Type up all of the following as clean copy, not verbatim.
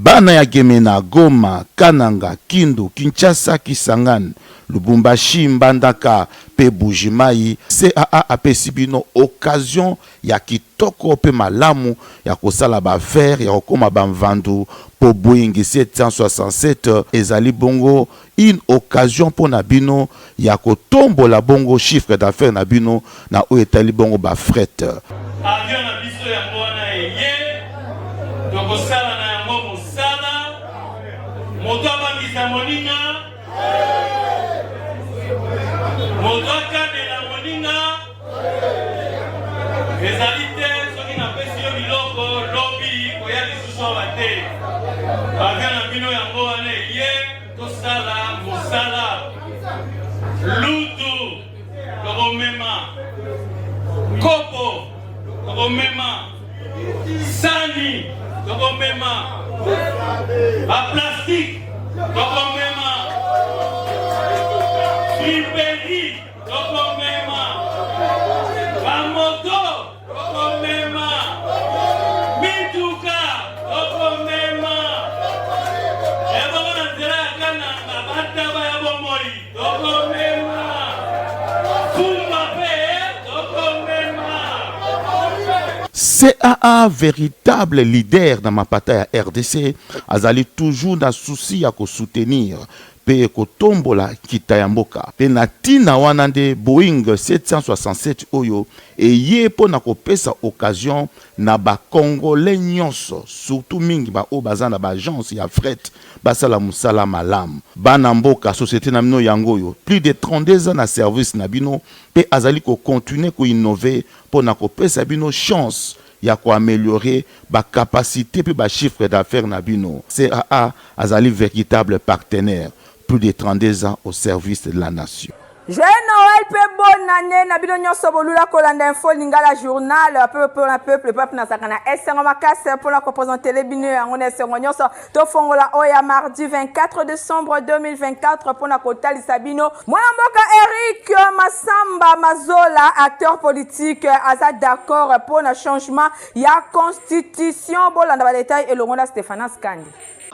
bana ya Gemena, Goma, Kananga, Kindu, Kinshasa, Kisangani, Lubumbashi, Mbandaka, pe Bujimai, CAA apesi bino occasion ya kitoko pe malamu ya kosala ba faire ya kokoma ba mvandu po Boeing 767 ezali bongo une occasion pour na bino ya kotombola bongo chiffre d'affaires na bino na o etali bongo ba fret. Avion na biso ya mwana ye tokosala na yango mosala moto abangisa moninga moto akabela moninga ezali te soki napesi yo biloko lobi koya lisusu awa te. Avion na bino yango wana ye tosala mosala lutu tokomema kopo tokomema sani tokomema ba plastique tokomema friperi tokomema ba moto tokomema mituka tokomema ebona nzela ya kananga bataba ya bomoi tokomema kumba pe tokomema. CAA, véritable leader dans ma bataille à RDC, azali toujours dans souci à soutenir pe kotombola kitayamboka pe na tina wana nde Boeing 767 oyo eye po na kopesa occasion na ba congolais nyonso surtout mingi ba o bazana ba agence ya fret basala musala malam bana mboka société na bino yango yo plus de 32 ans na service na bino pe azali ko continuer ko innover po na kopesa bino chance ya ko améliorer ba capacité pe ba chiffre d'affaires na bino. CAA azali véritable partenaire, plus de 32 ans au service de la nation. Joyeux Noël, peu bonne année, na bino nyonso bolula kolanda info lingala journal, peuple na sakana esengo makase pour la représenter les bino yango esengo nyonso to fongola oya mardi 24 décembre 2024 pour na kotali sabino. Mwana mboka Eric Masamba Mazola, acteur politique, aza d'accord pour na changement ya constitution bolanda ba détail et longola Stéphane Skandi.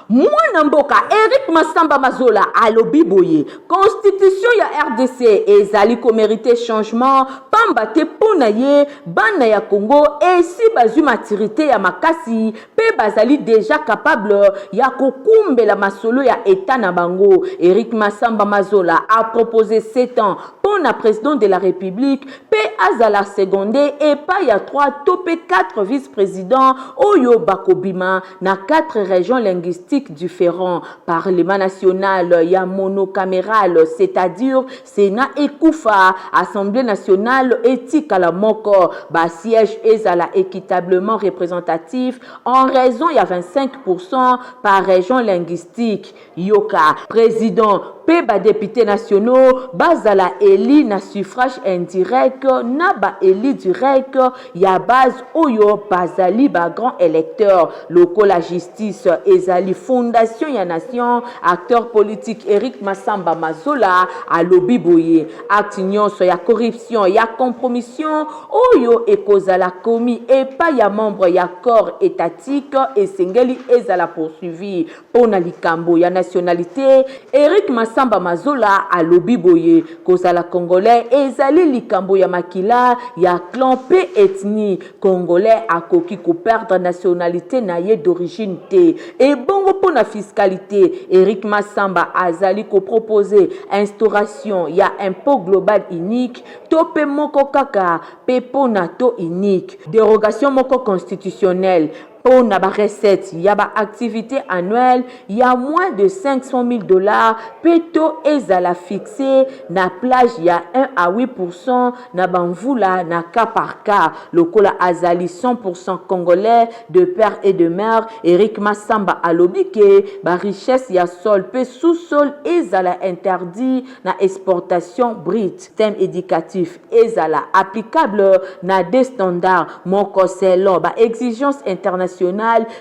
Mwana mboka Eric Masamba Mazola alobi boye constitution ya RDC ezali ko mériter changement pamba te pona ye bana ya Congo et si bazui maturité ya makasi pe bazali déjà capable ya kokumbela masolo ya état na bango. Eric Masamba Mazola a proposé 7 ans pona président de la République pe azala secondé et pas ya 3 topé 4 vice-présidents oyo bakobima na 4 régions linguistiques différents. Parlement national ya monocaméral, c'est-à-dire Sénat et Koufa, Assemblée nationale éthique à la moko, ba siège ezala équitablement représentatif en raison ya 25% par région linguistique. Yoka président pe ba députés nationaux bazala éli na suffrage indirect na ba éli direct ya base oyo bazali ba grand électeur. Loko la justice ezali fondation ya nation, acteur politique Eric Masamba Mazola alobi boye acte nyonso ya corruption ya compromission oyo ekozala komi et pas ya membre ya corps étatique et sengeli ezala poursuivi pona likambo ya nationalité. Eric Masamba Mazola alobi boye kozala congolais ezali likambo ya makila ya clan pe ethnie congolais akoki ko perdre nationalité na ye d'origine te et bongo pour la fiscalité. Eric Masamba azali ko proposer instauration ya impôt global unique tope moko kaka pe pona to unique dérogation moko constitutionnelle pour na ba recette ya ba activité annuelle ya moins de $500,000 peto ezala fixé na plage ya 1 à 8% na banvula na cas par cas. Lokola azali 100% congolais de père et de mère. Eric Masamba alobi ke ba richesse ya sol pe sous-sol ezala interdit na exportation brute. Thème éducatif ezala applicable na des standards moko selon ba exigence internationale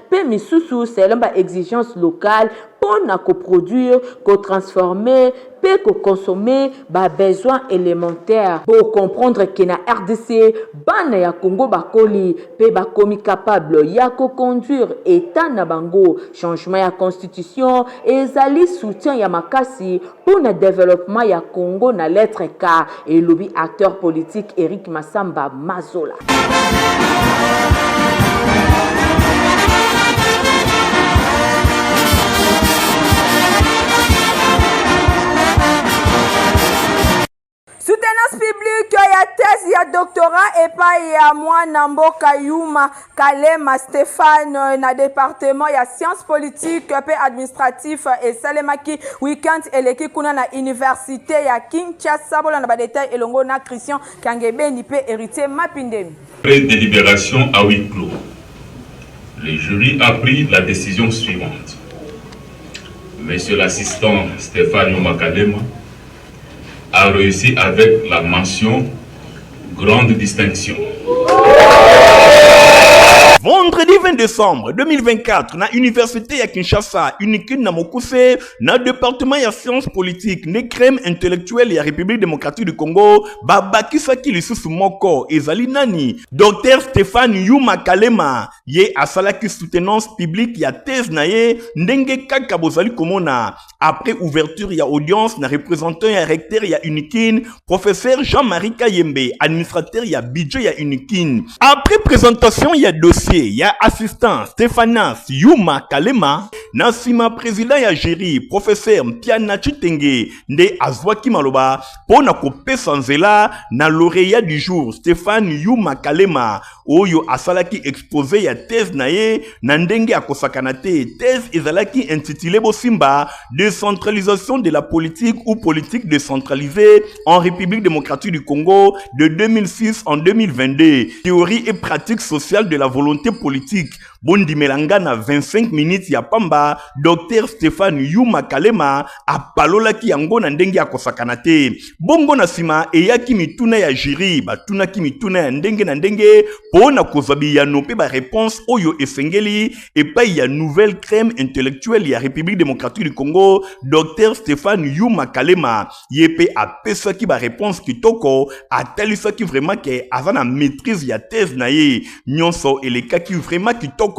pe misusu selon ba exigence locale pour na coproduire, co-transformer peut consommer ba besoins élémentaires. Pour comprendre que na RDC, bana ya Congo bakoli pe bakomi capable ya conduire état na bango. Changement ya constitution ezali soutien ya makasi pour le développement ya Congo na lettre K et lobby acteur politique Eric Massamba Mazola. Soutenance publique ya thèse ya doctorat et pas ya mwana mboka Yuma Kalema Stéphane na département ya sciences politiques pe administratif et salemaki weekend eleki kuna na université ya Kinshasa bola na ba détail elongo na Christian Kangebeni pe héritier Mapindemi. Après délibération à huis clos, le jury a pris la décision suivante. Monsieur l'assistant Stéphane Yuma Kalema a réussi avec la mention grande distinction. Vendredi 20 décembre 2024, na université ya Kinshasa, unikin na mokuse, na département ya sciences politiques, ne crème intellectuelle ya République démocratique du Congo, babakisa ki lisusu moko, ezali nani, Dr Stéphane Yuma Kalema, ye asalaki soutenance publique ya thèse na ye, ndenge kaka bozali komona, après ouverture ya audience na représentant ya recteur ya unikin, professeur Jean-Marie Kayembe, administrateur ya budget ya unikin. Après présentation ya dossier, ya assistant Stéphanas Yuma Kalema, na sima président ya jury professeur Mpiana Chitenge nde azwaki maloba pona kopesa nzela na lauréat du jour Stéphane Yuma Kalema oyo asalaki exposé ya thèse na ye na ndenge akosakana te. Thèse ezalaki intitulé bosimba décentralisation de la politique ou politique décentralisée en République démocratique du Congo de 2006 en 2022, théorie et pratique sociale de la volonté politique. Bondi Melanga na 25 minutes ya pamba, Dr Stéphane Yuma Kalema apalolaki yango na ndenge ya kosakana te. Bongo na sima eyaki mituna ya jury, batunaki mituna ya ndenge na ndenge pona kozabi ya nope ba réponse oyo esengeli epai ya nouvelle crème intellectuelle ya République démocratique du Congo, Dr Stéphane Yuma Kalema yepe apesaki ba réponse kitoko, atalisaki vraiment ke azana maîtrise ya thèse na ye. Nyonso elekaki vraiment kitoko.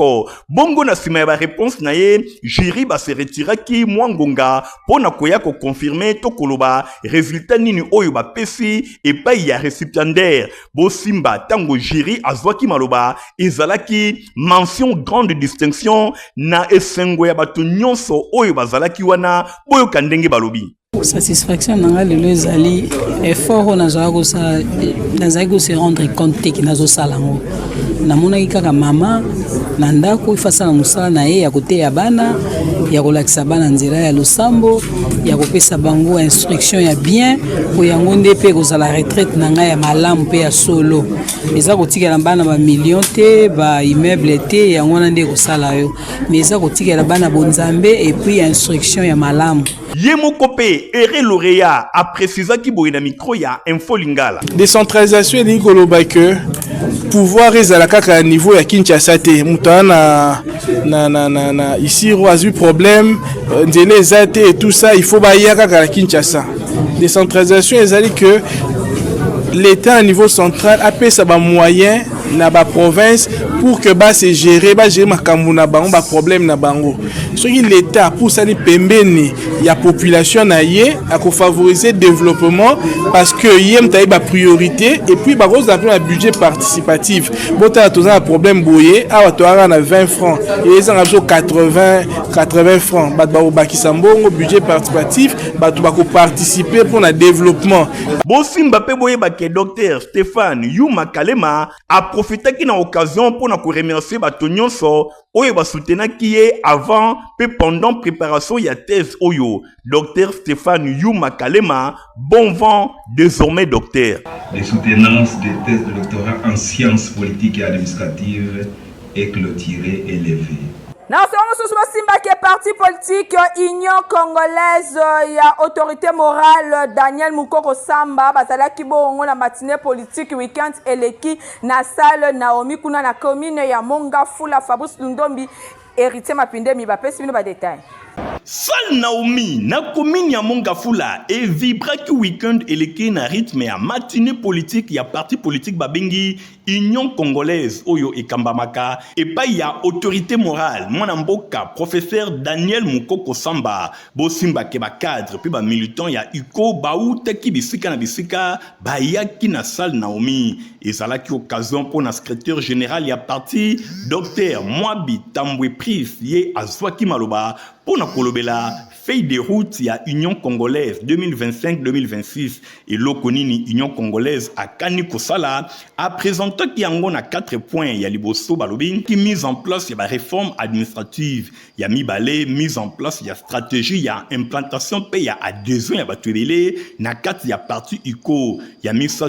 Bongo na sima ya ba réponse na ye, jury ba se retiraki mwangonga pona koya ko confirmer to koloba résultat nini oyo ba pesi epai ya récipiendaire. Bosimba tango jury azwaki maloba ezalaki mention grande distinction na esengo ya bato nyonso oyo bazalaki wana boyo kandenge balobi. Satisfaction nanga lelo ezali effort on nazali se rendre compte ki nazo sala ngo namonaki kaka mama na ndako ifasana musala na ye ya koteya bana ya kolakisa bana nzela ya losambo ya kopesa bango instruction ya bien po yango nde pe kozala retraite na ngai ya malamu pe ya solo eza kotikela bana ba million te ba immeuble te yango na nde kosala yo mais eza kotikela bana bonzambe et puis instruction ya malamu. Yemoko pe ere lauréat a précisé ki boye na micro ya Info Lingala. Décentralisation ni koloba que pouvoir ezala kaka à niveau ya Kinshasa te mutana na ici roazu problème ndele ezate et tout ça il faut baya kaka à Kinshasa. Décentralisation ezali que l'État à niveau central a payé sa moyen na ba province pour que ba se gérer makambu na bango ba problème na bango. Ce qui l'État pour ça ni pembeni ya population na ye a ko favoriser développement parce que yem taï ba priorité et puis ba cause un budget participatif. Bota to un problème boyé a to na 20 francs et ça a 80 francs ba kisambongo budget participatif ba to ba ko participer pour le développement. Bosimba pe boye ba ke Dr Stéphane Yuma Kalema a profité qui na occasion pour na ko remercier bato nyonso oyo ba soutenaki ye avant pe pendant préparation ya thèse oyo. Dr Stéphane Yuma Kalema, bon vent désormais docteur. Les soutenances des thèses de doctorat en sciences politiques et administratives est clôturée et levée. Na somo susuma simba ke parti politique Union Congolaise ya autorité morale Daniel Mukoko Samba bazala ki bongo na matinée politique weekend eleki na salle Naomi kuna na commune ya Mongafula Fabrice Lundombi héritier Mapindemi ba pesi bino ba détail. Sal Naomi na commune ya Mongafula et vibra ki weekend eleki na rythme ya matinée politique ya parti politique babengi Union Congolaise oyo ekambamaka epai ya autorité morale mwana mboka professeur Daniel Mukoko Samba bosimba ke ba cadre puis ba militant ya UCO bauta ki bisika na bisika bayaki na Sal Naomi ezalaki occasion pour na secrétaire général ya parti Dr Mwabi Tambwe Pris ye azwaki maloba pour na kolobela feuille de route ya Union Congolaise 2025-2026 et lokonini Union Congolaise a kani kosala a présenté qui yango na 4 points ya liboso balobi qui mise en place ya ba réforme administrative ya mibale mise en place ya stratégie ya implantation pe ya adhésion ya batwebele na kati ya parti UCO ya mise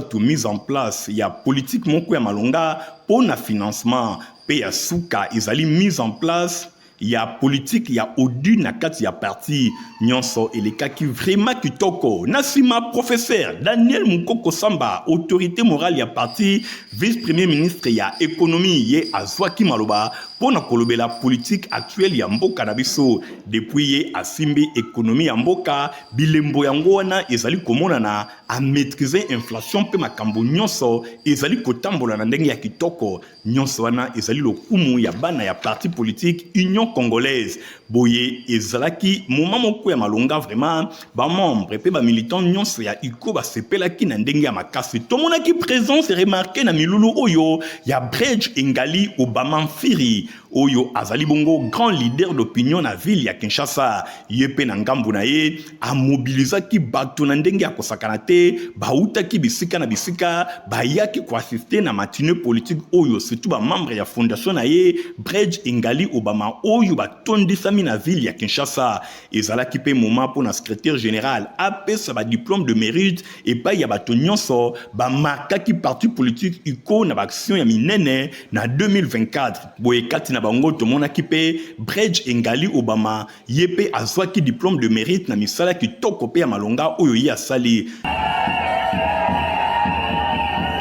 en place ya politique moko ya malonga pour na financement pe ya suka ezali mise en place ya politique ya odu na kati ya parti nyonso eleka ki vraiment kitoko nasima professeur Daniel Mukoko Samba autorité morale ya parti vice-premier ministre ya économie ye azwaki maloba pona kolobela politique actuelle ya mboka na biso depuis ye asimbi économie ya mboka bilembo yango wana ezali komonana a maîtriser inflation pe makambo nyonso ezali kotambola na ndenge ya kitoko nyonso wana ezali lokumu ya bana ya parti politique Union Congolaise boye ezalaki moment moko ya malonga vraiment ba membre pe ba militant nyonso ya UCO ba sepelaki na ndenge ya makasi tomonaki présence remarquée na milulu oyo ya Bridge Engali Obama Mfiri oyo azali bongo grand leader d'opinion na ville ya Kinshasa yepe na ngambu na ye a mobilisaki bato na ndenge ya kosakana te bautaki bisika na bisika bayaki ko assister na matinée politique oyo surtout ba membre ya fondation na ye Bridge Engali Obama oyo batondisami na ville ya Kinshasa ezalaki pe moment pour na secrétaire général apesa ba diplôme de mérite et pa ya bato nyonso ba markaki parti politique UCO na ba action ya minene na 2024 boye kati na bango tomonaki pe Bridge Engali Obama yepe azwaki diplôme de mérite na misala kitoko pe ya malonga oyo ye asali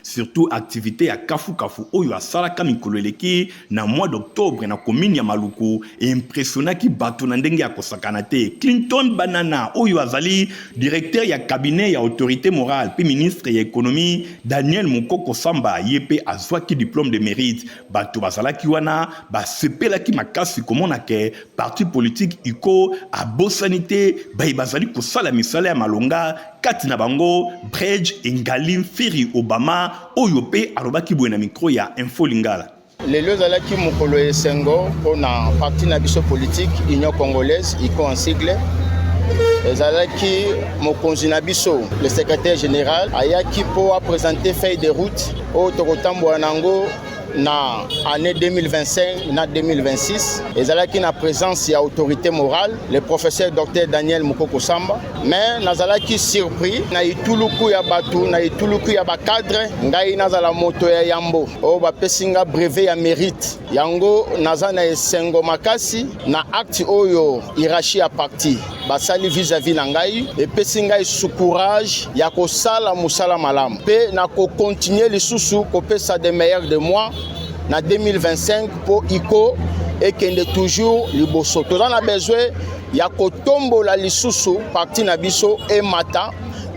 surtout activité ya kafu oyo asalaka mikolo eleki na mois d'octobre na commune ya Maluku impressionnaki bato na ndenge ya kosakana te Clinton Banana oyo azali directeur ya cabinet ya autorité morale puis ministre ya économie Daniel Mukoko Samba yepe azwaki diplôme de mérite bato bazalaki wana basepelaki makasi komona ke parti politique UCO abosani te bazali kosala misala ya malonga kati na bango Bridge Engali Mfiri Obama oyo pe alobaki boye na micro ya Info Lingala. Lelo zalaki mokolo esengo pona parti na biso politique Union Congolaise iko en sigle ezalaki mokonzi na biso le secrétaire général ayaki po a présenter feuille de route o tokotambola nango na année 2025 na 2026 ezalaki na présence ya autorité morale le professeur Dr Daniel Mukoko Samba mais nazalaki surpris na ituluku ya batu na ituluku ya ba cadre ngai nazala moto ya yambo o ba pesinga brevet ya mérite yango nazana esengo makasi na acte oyo irachi ya parti basali vis-à-vis na ngai et pesinga sous courage ya kosala musala malamu pe na ko continuer lisusu ko pesa de meilleurs de moi na 2025 pour ICO et kende toujours liboso toza na besoin ya kotombola lisusu parti na biso et mata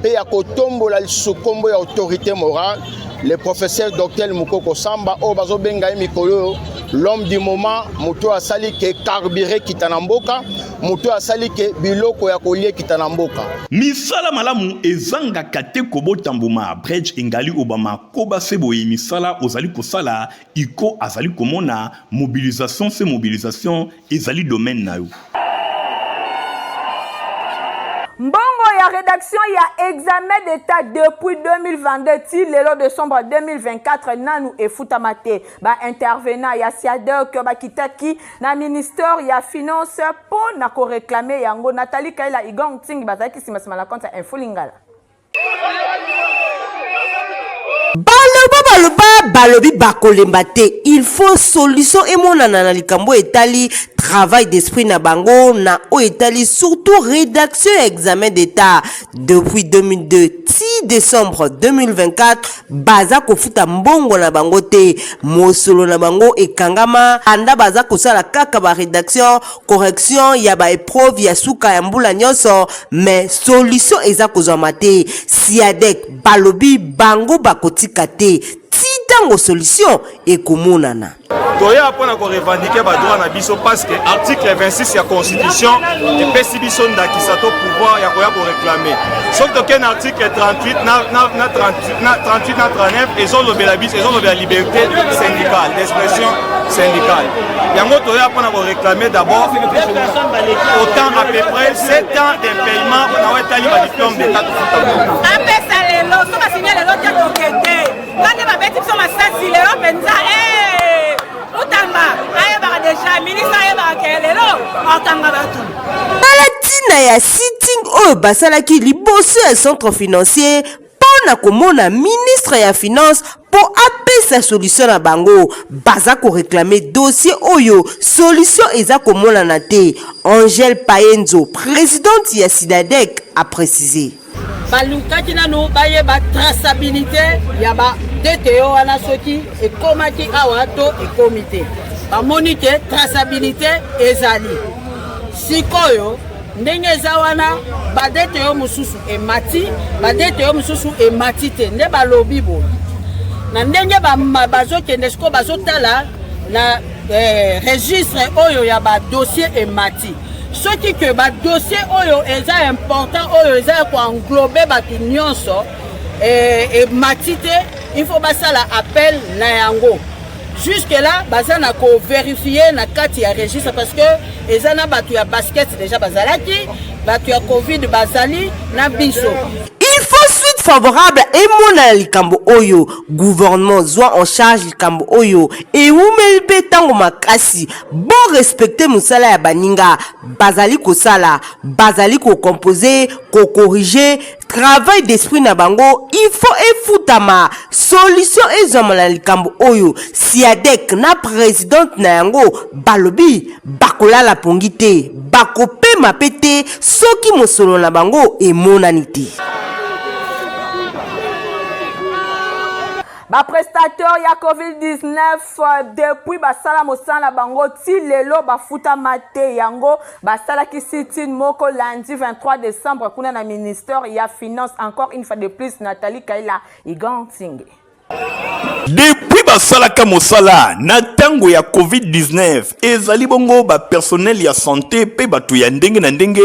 pe ya kotombola lisusu kombo ya autorité morale le professeur Dr Mukoko Samba o bazo benga mikolo l'homme du moment moto asali ke carburé kitanamboka moto asali ke biloko ya kolie kitanamboka misala malamu ezanga kate kobotambuma Bridge Engali Obama koba seboye misala ozali kosala iko azali komona mobilisation c'est mobilisation ezali domaine na yo Mbongo ya rédaction ya examen d'état depuis 2022 ti lelo décembre 2024 nanu efutamate ba intervenant ya siadok ba kitaki na ministère ya finance po na ko réclamer yango Nathalie Kaila Igong Ting bazaki simasima la compte Info Lingala. Baluba balobi bakolemba te, il faut solution emonana na likambo etali travail d'esprit na bango na o etali surtout rédaction et examen d'état depuis 2002 ti décembre 2024 baza kofuta mbongo na bango te, mosolo na bango ekangama anda baza kosala kaka ba rédaction correction ya ba épreuve ya suka ya mbula nyonso, mais solution eza kozwama te. Siadek balobi bango bakotika te titango solution ekomonana. Toya apona ko revendiquer ba droit na biso parce que article 26 ya constitution epesi biso ndakisato pouvoir ya koya ko réclamer. Sauf que ken article 38 na 38 na 39 ezolobela biso ezolobela liberté syndicale d'expression syndicale. Yango toya apona ko réclamer d'abord autant à peu près 7 ans d'impayement na wetali ba diplôme d'état tout ça. Apesa lelo so ba signer lelo te kokete. Quand ba beti so ma sasi lelo penza Balatina ya sitting oyo basalaki liboso ya centre financier pona komona ministre ya finance po apesa solution na bango baza ko réclamer dossier oyo solution eza komona na te. Angèle Paenzo, présidente ya Sinadec, a précisé. balukaki nanu bayeba traçabilité ya ba DTO wana soki ekomaki awa to ekomi te, bamoni ke traçabilité ezali sikoyo ndenge eza wana ba DTO mosusu emati ba DTO mosusu emati te nde balobi boye na ndenge bazokende siko bazotala na registre oyo ya ba dossier emati. Ce qui que ba dossier oyo est important oyo est ko englober batu nyonso et matite il faut basa la appel na yango jusque là baza na ko vérifier na kati ya registre parce que ezana batu ya basket déjà bazalaki batu ya covid bazali na biso. Il faut suite favorable et mona likambo oyo gouvernement soit en charge likambo oyo et umelbe tango makasi bon respecter musala ya baninga bazali ko sala bazali ko composer ko corriger travail d'esprit na bango il faut efutama solution ezomala likambo oyo Siadek na présidente na yango balobi bakola la pongite bakope mapete soki mosolo na bango e monanité. Ba prestateur ya COVID-19 depuis basala mosala bango ti lelo bafuta mate yango basala ki sitine moko lundi 23 décembre kuna na ministère ya finance encore une fois de plus Nathalie Kaila Igantinge. Depuis basalaka mosala na tango ya COVID-19 ezali bongo ba personnel ya santé pe batu ya ndenge na ndenge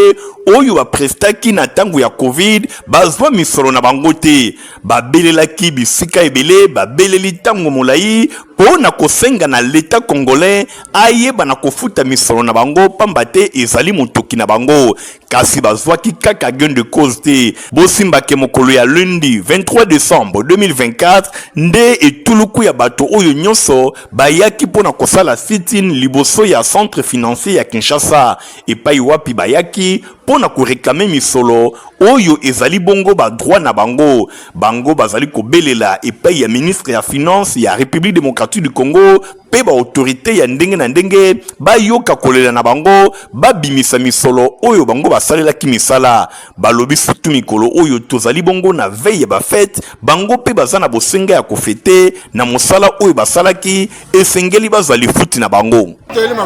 oyo ba prestaki na tango ya COVID bazwa misolo na bango te babelelaki bisika ebele babeleli tango molai pona kosenga na l'état congolais ayeba na kofuta misolo na bango pamba te ezali motoki na bango kasi bazwaki kaka gain de cause te bosimbake mokolo ya lundi 23 décembre 2024 nde etuluku ya bato oyo nyonso bayaki pona kosala sit-in liboso ya centre financier ya Kinshasa epai wapi bayaki pona ko réclamer misolo oyo ezali bongo ba droit na bango bango bazali kobelela epai ya ministre ya finance ya République démocratique du Congo pe ba autorité ya ndenge na ndenge bayoka kolela na bango babimisa misolo oyo bango basalelaki misala balobi surtout mikolo oyo tozali bongo na veille ba fête bango pe bazana bosenga ya kofete na mosala oyo basalaki esengeli bazali futi na bango depuis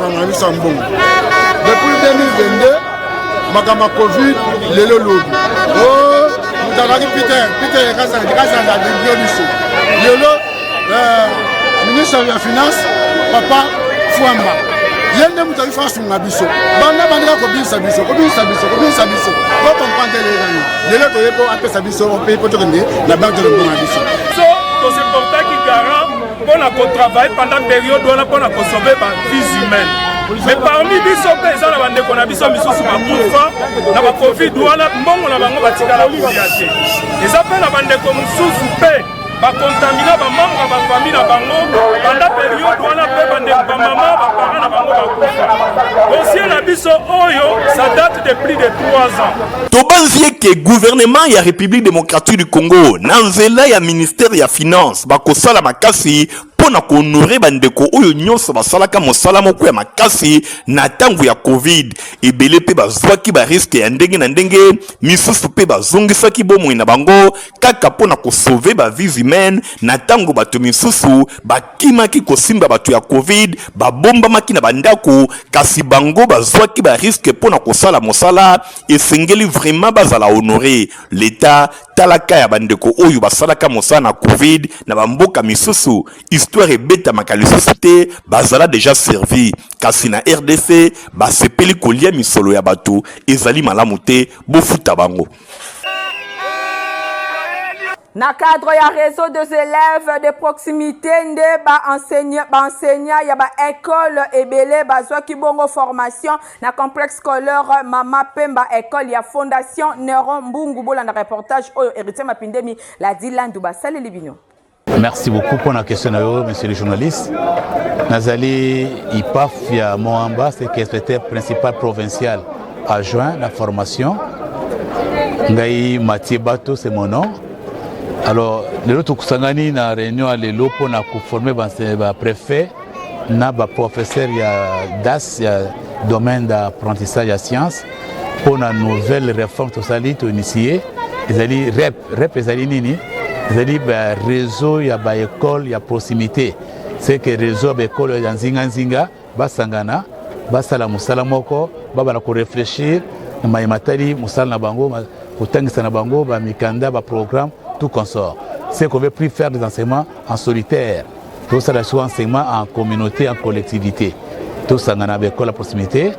2022 makama covid lelo lobi oh mutakaki Peter kasanga biso lelo ministre ya finance papa Fwamba yende mutaki fa sunga biso banda bandika ko bisa biso ko comprendre lelo to yepo apesa biso on paye poto kende la banque de bonga biso so to se porta ki garant pour la travailler pendant période où on a pour sauver ba vies humaines. Mais parmi biso pesa na bande ko na biso misusu ba kufa na ba covid wana mbongo na bango batika la kuliate les appels na bande ko misusu pe ba contaminer ba membre ba famille na bango pendant période wana pe bande ba mama ba parents na bango ba kufa dossier na biso oyo ça date de plus de 3 ans. Tanzie que gouvernement ya République démocratique du Congo, nanzela ya ministère ya finance, bakosala makasi pona ko honorer bandeko oyo nyonso basalaka mosala moko ya makasi na tangu ya Covid. Ebele pe bazwaki ba risque ya ndenge na ndenge, misusu pe bazongisaki bomoi na bango kaka pona ko sauver ba vies humaines na tangu bato misusu bakimaki kosimba bato ya Covid, babombamaki na bandako kasi bango bazwaki ba risque pona kosala mosala esengeli vraiment bazala honorer l'état talaka ya bandeko oyo basalaka mosala na Covid na bamboka misusu histoire beta makalisusu te bazala déjà servi kasi na RDC basepeli kolia misolo ya bato ezali malamu te bofuta bango. Na cadre ya réseau des élèves de proximité nde ba enseignant ya ba école ebele bazwa ki bongo formation na complexe scolaire Mama Pemba école ya fondation Neron Mbungu bolanda reportage oyo Héritier Mapindemi la dit Landu basale libino. Merci beaucoup pour la question, monsieur le journaliste. Nazali IPAF ya Moamba, c'est le secrétaire principal provincial adjoint la formation. Ngai Mathieu Bato, c'est mon nom. Alors, le autre kusangani na réunion à l'élo pour na former le préfet, na professeur ya DAS, ya domaine d'apprentissage à sciences, pour la nouvelle réforme tout ça to initier. Ezali rep ezali nini? Ezali ba réseau ya ba école ya proximité. C'est que réseau ba école ya nzinga basangana, basala musala moko, baba na ko réfléchir na mayimatali musala na bango, kutangisa na bango ba mikanda ba programme tout consort. C'est qu'on ne veut plus faire des enseignements en solitaire. Tout ça, c'est enseignement en communauté, en collectivité. Tout ça, on a une école à proximité.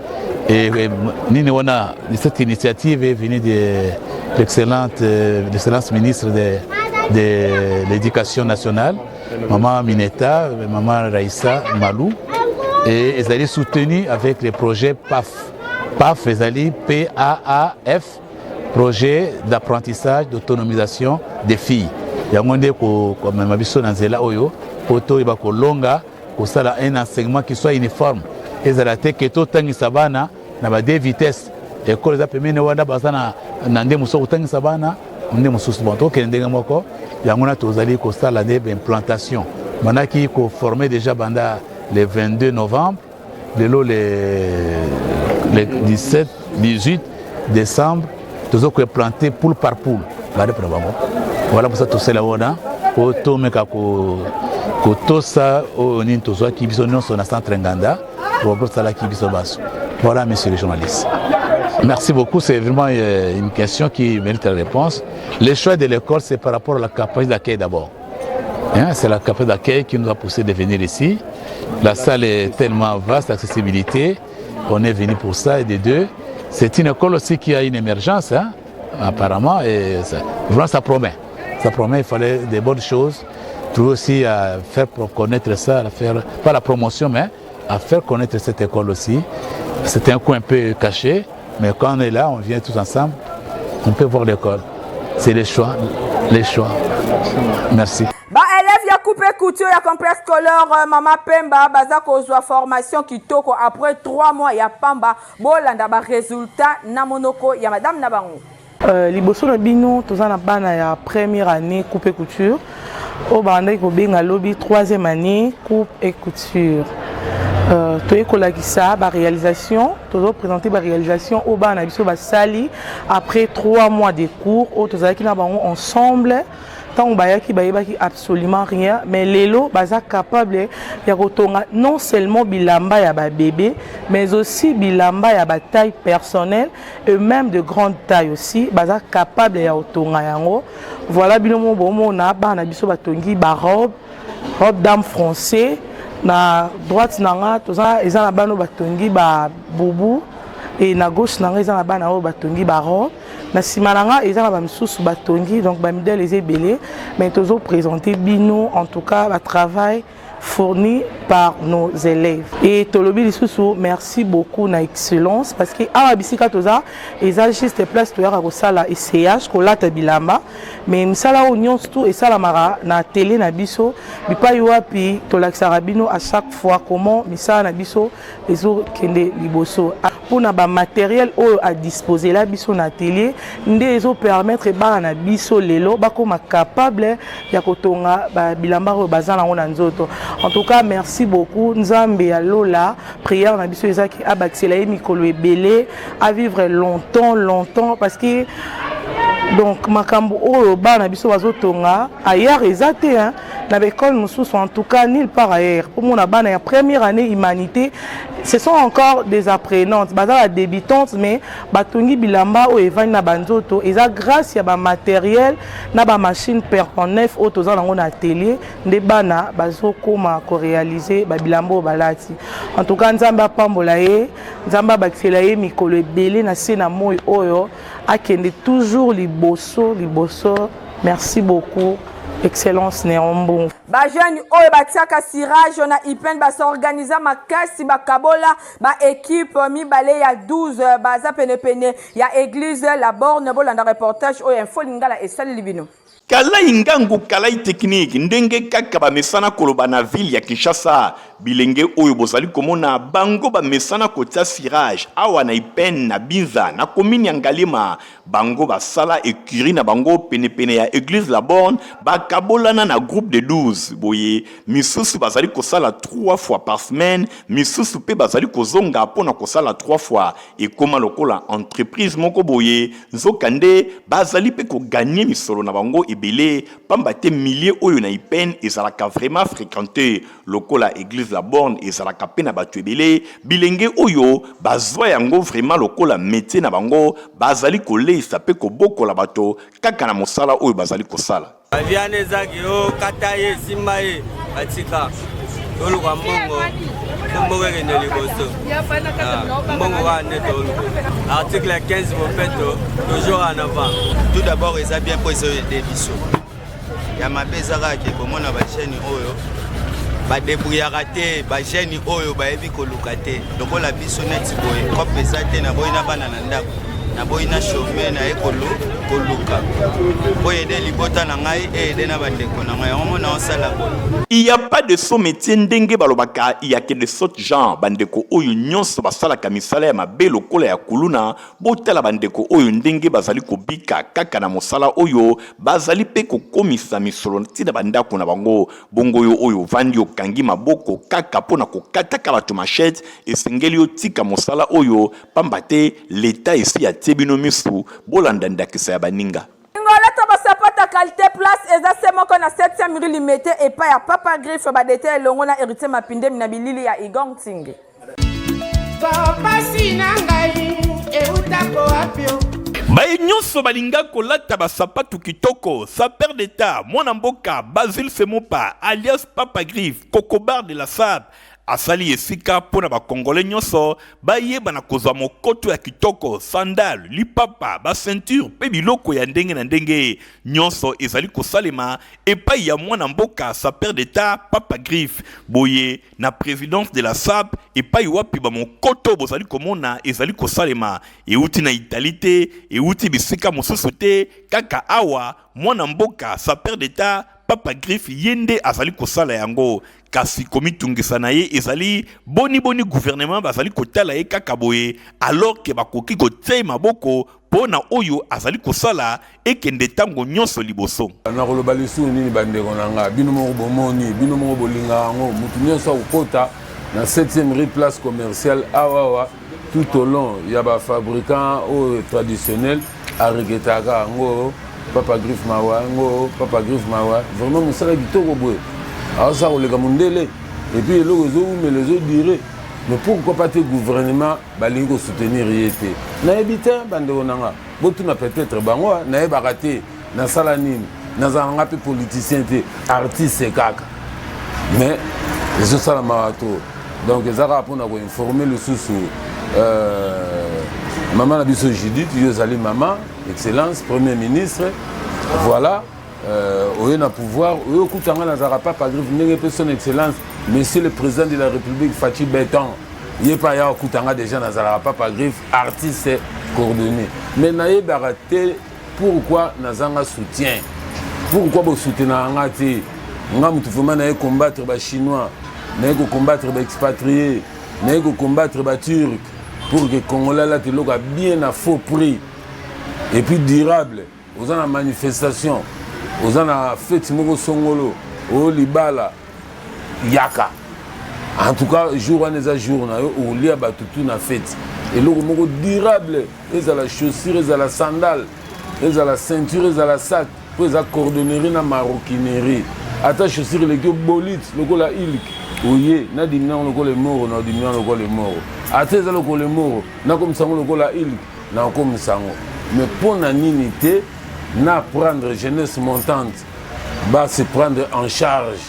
Et cette initiative est venue de l'excellence ministre de l'Éducation nationale, Maman Mineta, Maman Raïssa Malou. Et ils allaient soutenir avec les projets PAF. PAF, ils allaient PAAF. Projet d'apprentissage, d'autonomisation des filles. Il y a un enseignement qui soit uniforme. Et ça a été que tout le temps, il y a deux vitesses. L'école a permis de faire des choses. Il y a des implantations. Il faut former déjà le 22 novembre, le 17, 18 décembre. Tous ont planté poule par poule. Voilà pour ça tout c'est là-haut. Voilà, monsieur le journaliste. Merci beaucoup, c'est vraiment une question qui mérite la réponse. Le choix de l'école, c'est par rapport à la capacité d'accueil d'abord. C'est la capacité d'accueil qui nous a poussé de venir ici. La salle est tellement vaste, l'accessibilité. On est venu pour ça et des deux. C'est une école aussi qui a une émergence, hein, apparemment, et vraiment ça promet. Ça promet, il fallait des bonnes choses. Tout aussi à faire connaître ça, à faire, pas la promotion, mais à faire connaître cette école aussi. C'était un coin un peu caché, mais quand on est là, on vient tous ensemble, on peut voir l'école. C'est les choix, les choix. Merci. Ba élève ya coupé couture ya complexe scolaire Mama Pemba baza kozwa formation kitoko après 3 mois ya pamba bolanda ba résultat na monoko ya madame na bango. Liboso na bino tozana bana ya première année coupe et couture au banda ko benga lobby 3e année coupe et couture. Toyekolakisa ba réalisation tozo présenter ba réalisation au bana biso ba sali après 3 mois de cours au tozalaki na bango ensemble. Tant bayaki bayebaki absolument rien, mais lelo baza capable ya kotonga non seulement bilamba ya ba bébé, mais aussi bilamba ya ba taille personnelle et même de grande taille aussi, baza capable ya kotonga yango. Voilà binomo bomo na bana biso batongi ba robe dame français na droite nanga toza eza na bano batongi ba boubou et na gauche nanga eza na bana o batongi ba robe. Na simananga ils ont la misusu batongi donc ba modèle les ebelé mais toujours présenter bino en tout cas ba travail fournis par nos élèves. Et Tolobi Lisusu, merci beaucoup na excellence parce que à Bisika Toza, ils ont juste place toya ko sala ECH ko lata bilamba, mais msala union tout et sala mara na télé na biso, bipa yoapi tolakisa rabino à chaque fois comment misala na biso ezo kende liboso. Pour na ba matériel à disposer là biso na atelier, ndé ezo permettre ba na biso lelo ba koma capable ya kotonga ba bilamba ko bazana na nzoto. En tout cas, merci beaucoup. Nzambe ya Lola, prière na biso ezaki abaksela ye mikolo ebele, à vivre longtemps parce que donc makambo oyo bana biso bazotonga ailleurs ezate hein na l'école mosusu en tout cas nulle part ailleurs pour mon bana ya première année humanité ce sont encore des apprenantes bazala débutantes mais batongi bilamba o evani na banzoto eza grâce ya ba matériel na ba machine per neuf o toza nango na atelier nde bana bazokoma ko réaliser ba bilamba o balati en tout cas nzambe apambola ye nzambe bakisela ye mikolo ebele na se na moyo oyo akende toujours liboso. Merci beaucoup. Excellence Néombo. Ba jeune oyo batiaka sirage na ipen ba s'organiser makasi ba kabola ba équipe mibale ya 12 baza pene ya église la borne bolanda reportage oyo info lingala esali libino. Kalai ngangu kalai technique ndenge kaka ba mesana koloba na ville ya Kinshasa bilenge oyo bozali komona bango ba mesana kotia sirage awa na ipen na Binza na commune ya Ngalema bango ba sala écurie na bango pene ya église la borne ba kabolana na groupe de 12 boye misusu bazali kosala 3 fois par semaine misusu pe bazali kozonga pona kosala 3 fois et koma lokola entreprise moko boye nzokande bazali pe ko gagner misolo na bango ebele pambate milliers oyo na ipen ezalaka vraiment fréquenté lokola église la borne ezalaka pe na batu ebele bilenge oyo bazwa yango vraiment lokola métier na bango bazali koleisa pe kobokola bato kaka na mosala oyo bazali kosala baviane zaki o kataye simbaye batika tolu kwa mbongo mbongo kende liboso mbongo wane tolu article 15 mopeto toujours en avant. Tout d'abord ils ont bien posé des biso ya mabezaka ke komona ba chaîne oyo ba débrouillard te ba jeune oyo ba ebi koluka te lokola biso net boye kope ezate na boye na bana na ndako na boye na chauffeur na ekolo koluka boye de libota na ngai de na bandeko na ngai on na osala boye. Il y a pas de son métier ndenge balobaka il y a que de sorte genre bandeko oyo nyonso basala ka misala ya mabe lokola ya kuluna botala bandeko oyo ndenge bazali kobika kaka na mosala oyo bazali pe kokomisa misolo ntina bandako na bango bongo oyo vandi okangi maboko kaka pona kokataka bato machete esengeli otika mosala oyo pambate l'état esi ya tebino misu bolanda ndakisa ya baninga. Ngolata basapata qualité place eza semoko na 7e limité et pas ya papa griffe badete elongo na héritier mapinde na bilili ya Igong Tinge. Papa sinangai eutako apio. Baye nyonso balinga kolata basapatu kitoko saper d'État mwana mboka Basile Semopa alias Papa Griffe Cocobar de la Sab asali esika pona ba congolais nyonso bayeba na kozwa mokoto ya kitoko sandal lipapa ba ceinture pe biloko ya ndenge na ndenge nyonso ezali kosalema epai ya mwana mboka saper d'État Papa Griffe boye na présidence de la SAP epai wapi ba mokoto bozali komona ezali kosalema euti na Italie euti bisika mosusu te kaka awa mwana mboka saper d'État Papa Griffe yende azali kosala yango kasi komitungisa na ye ezali boni gouvernement bazali kotala ye kaka boye alors que bakoki kotie maboko pona oyo azali kosala ekende tango nyonso liboso na koloba lisusu nini bandeko nanga bino moko bomoni bino moko bolinga yango mutu nyonso akokota na 7e rue place commerciale awawa tout au long ya ba fabricant traditionnel areketaka yango Papa Griffe mawa ngo Papa Griffe mawa vraiment musala kitoko boye alors ça le gamundele et puis les autres diront mais pourquoi pas le gouvernement balingo soutenir yete na ebita bande onanga botuna peut-être bango na ebakate na salanine na zanga pe politicien te artiste kaka mais les autres salamato donc ezaka pona ko informer le sous maman na biso Judith yozali maman excellence premier ministre voilà oyo na pouvoir oyo kutanga nazara papa griffe ndenge pe son excellence monsieur le président de la république Fachi Beton ye pa ya kutanga déjà nazara papa griffe artiste coordonné mais nayebaka te pourquoi nazanga soutien pourquoi bo soutenir nga te nga mutu vraiment naye combattre ba chinois naye ko combattre ba expatriés naye ko combattre ba turcs pour que Congolais là te loka bien à faux prix et puis durable aux en manifestation aux en fête moko songolo au libala yaka en tout cas jour on est à jour na au lia batutu na fête et le moko durable les à la chaussure les à la sandale les à la ceinture les à la sac les à cordonnerie na maroquinerie ata chaussure les bolite le la ilk oye na dimna le les morts na dimna le morts ata za le morts na comme ça le la ilk na comme ça mais pour na ninité na prendre jeunesse montante va se prendre en charge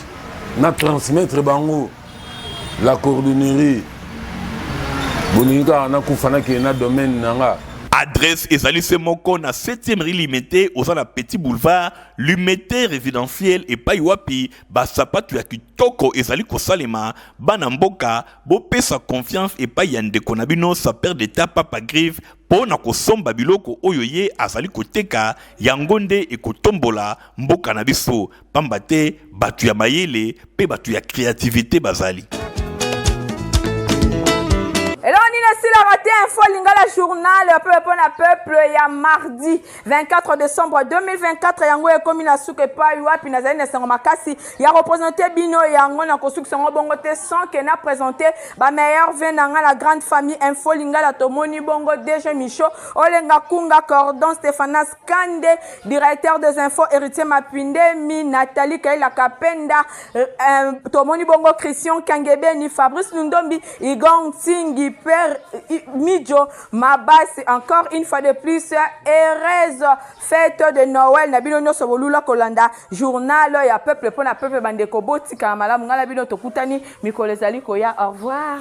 na transmettre bango la coordonnerie boninga na kufana ke na domaine nanga adresse ezali se moko na 7e rue Limité aux la petit boulevard Limité résidentiel et paiwapi basapatu ya kitoko ezali kosalema bana mboka bo pesa confiance et pa yande konabino sa père d'état papa griffe pona kosomba biloko oyo ye azali koteka yangonde e kotombola mboka na biso pambate batu ya mayele pe batu ya créativité bazali. Et là, on est ici la raté info lingala journal peuple ya mardi 24 décembre 2024 yango e komi na suke pa yuapi na zali na sango makasi ya représenter bino yango na construction bongo te sans que na présenter ba meilleur vin na la grande famille info lingala tomoni bongo DG Micho Olenga Kunga Cordon Stéphanas Kande directeur des infos héritier Mapinde mi Nathalie Kaila Kapenda tomoni bongo Christian Kangebe ni Fabrice Nundombi Igong Tingi Père Midjo Mabasi encore une fois de plus heureuse fête de Noël na bino nyonso bolula kolanda journal ya peuple pona peuple bandeko botika malamu ngala bino tokutani mikolo ezali koya au revoir.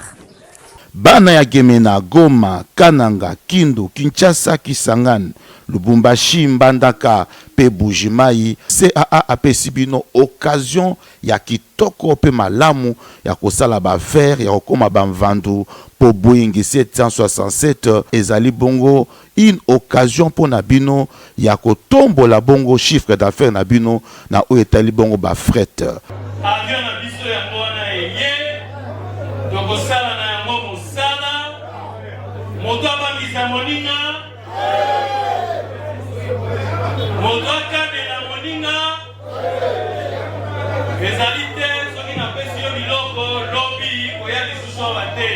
Bana ya Gemena, Goma, Kananga, Kindu, Kinshasa, Kisangani, Lubumbashi, Mbandaka, pe Bujimai, CAA apesi bino occasion ya kitoko pe malamu ya kosala ba faire ya kokoma ba mvandu po Boeing 767 ezali bongo une occasion pour na bino ya kotombola bongo chiffre d'affaires na bino na o etali bongo ba fret. Avion na biso ya mwana ye tokosala na yango mosala moto abangisa moninga moto akabela moninga ezali te soki napesi yo biloko lobi koya lisusu awa te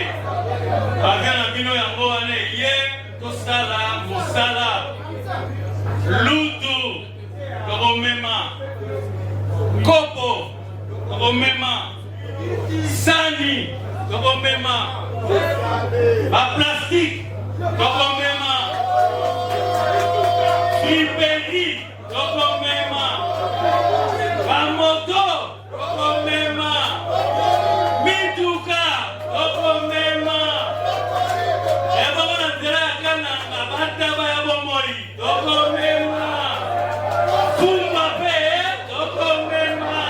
avion na bino yango wana ye tosala mosala lutu tokomema kopo tokomema sani tokomema baplastique tokomema friperi tokomema bamoto tokomema mituka tokomema ebongo na nzela ya kananga bataba ya bomoi tokomema fumba pe tokomema.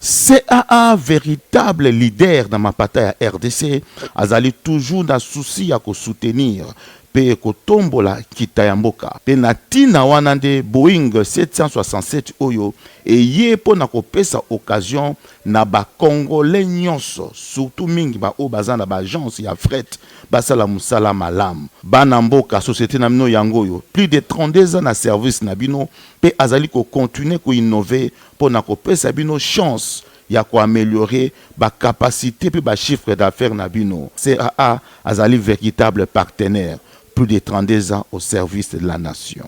CAA, véritable leader dans ma bataille à RDC, azali toujours dans souci à soutenir pe kotombola kitayamboka pe natina wanande Boeing 767 oyo et ye po na kopesa occasion na ba congolais nyonso surtout mingi ba o bazana ba agence ya fret basala musala malam bana mboka société na mino yango yo plus de 32 ans na service na bino pe azali ko continuer ko innover po na kopesa bino chance ya ko améliorer ba capacité pe ba chiffre d'affaires na bino. CAA azali véritable partenaire plus de 32 ans au service de la nation.